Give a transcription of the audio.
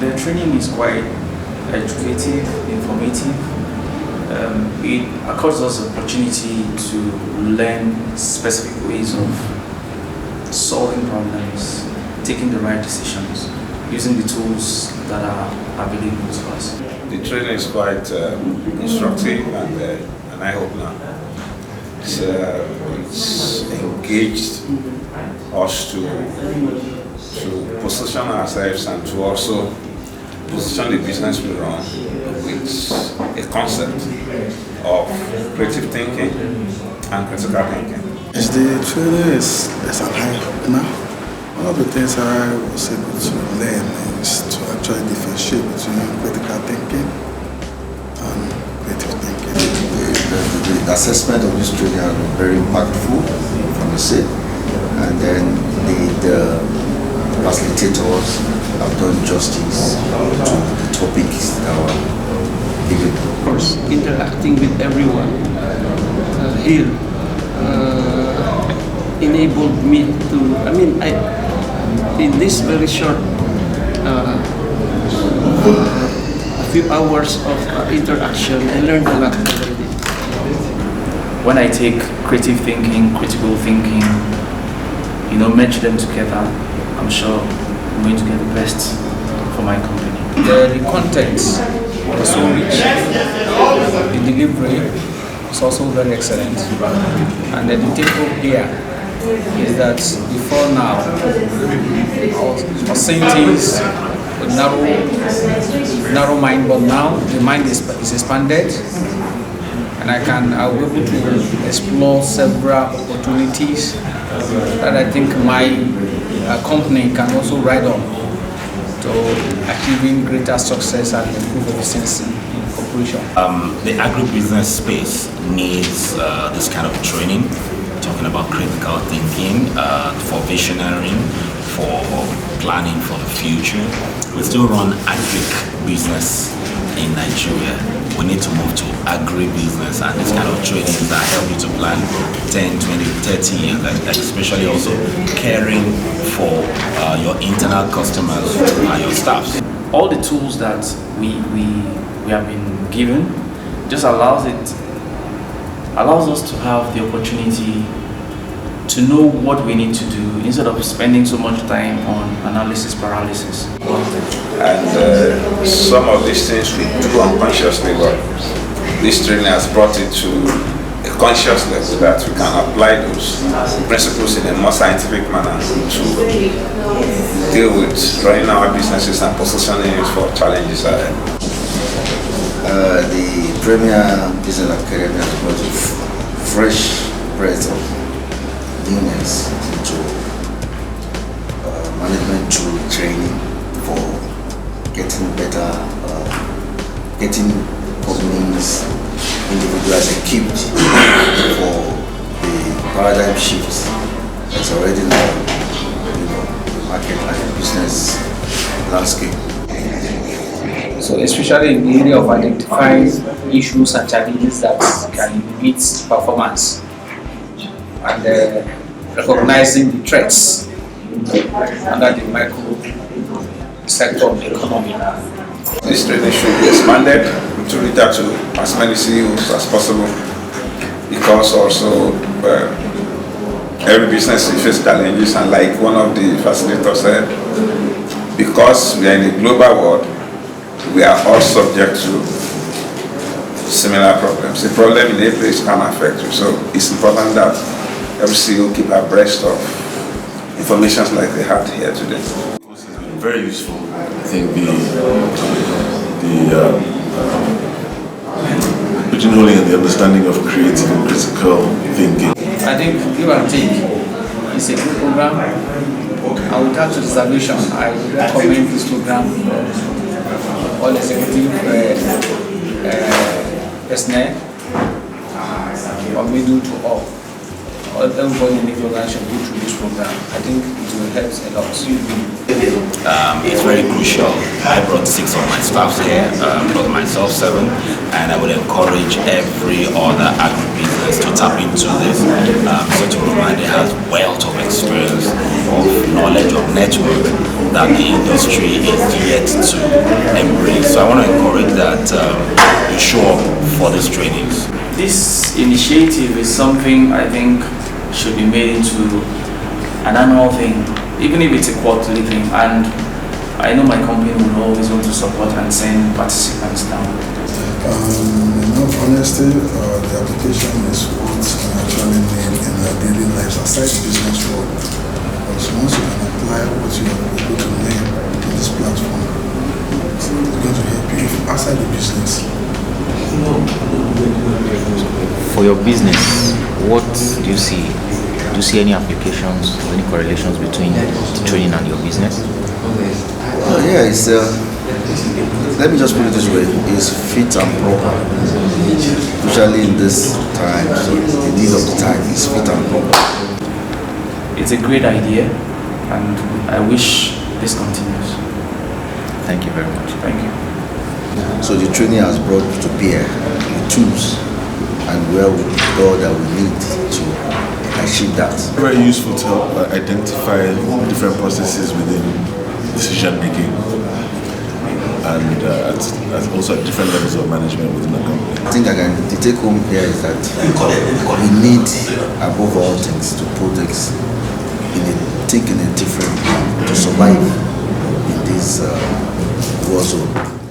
The training is quite educative, informative. It accords us the opportunity to learn specific ways of solving problems, taking the right decisions, using the tools that are available to us. The training is quite instructive and I hope now it's engaged us to position ourselves and to also position the business we run with a concept of creative thinking and critical thinking. Yes, the training is an eye-opener. One of the things I was able to learn is to actually differentiate between critical thinking and creative thinking. The assessment of this training has been very impactful from the set, and then the facilitators have done justice to the topics that were given. Of course, interacting with everyone here enabled me to, in this very short a few hours of interaction, I learned a lot already. When I take creative thinking, critical thinking, merge them together, I'm sure I'm going to get the best for my company. The content was so rich, the delivery is also very excellent, and the take-home here is that before now I was saying things with narrow mind, but now the mind is expanded, and I will be able to explore several opportunities that I think my company can also ride on to achieving greater success and improve efficiency in corporation. The agribusiness space needs this kind of training, talking about critical thinking, for visionary, for planning for the future. We still run agribusiness in Nigeria. We need to move to agribusiness, and this kind of trainings that help you to plan 10, 20, 30 years, especially also caring for your internal customers and your staff. All the tools that we have been given just allows us to have the opportunity to know what we need to do instead of spending so much time on analysis paralysis. And some of these things we do unconsciously, but this training has brought it to a conscious level that we can apply those principles in a more scientific manner to deal with running our businesses and positioning it for challenges ahead. The Premier Business Academy has brought a fresh breath of newness into management through training for getting better, getting companies, individuals equipped for the paradigm shift that's already now, the market and the business landscape. So especially in the area of identifying issues and challenges that can inhibit performance, and recognizing the threats under the micro sector of the economy. This training should be expanded to reach out to as many CEOs as possible, because also every business faces challenges, and like one of the facilitators said, because we are in a global world, we are all subject to similar problems. A problem in a place can affect you, so it's important that every CEO keep abreast of information like they had here today. It's been very useful. I think the pigeonholing and the understanding of creative and critical thinking. I think give and take is a good program, and without reservation, I would recommend this program for all executive personnel, or middle to all. Everybody in the program should go through this program. I think it will help a lot. It's very crucial. I brought 6 of my staffs here, plus myself 7, and I would encourage every other agribusiness to tap into this. Such a program that has wealth of experience, of knowledge, of network, that the industry is yet to embrace. So I want to encourage that you show up for these trainings. This initiative is something I think should be made into an annual thing, even if it's a quarterly thing. And I know my company will always want to support and send participants down. In all honesty, the application is what we actually need in our daily lives aside the business world. Because once you can apply what you are able to learn in this platform, it's going to help you outside the business. For your business, what do you see? Do you see any applications or any correlations between the training and your business? Yeah, it's let me just put it this way, it's fit and proper. Especially in this time, so the need of the time is fit and proper. It's a great idea, and I wish this continues. Thank you very much. Thank you. So the training has brought to bear the tools and wherewithal that we need to achieve that. Very useful to help identify different processes within decision making and also at different levels of management within the company. I think the take home here is that we need, above all things, to think in a different way to survive in this war zone.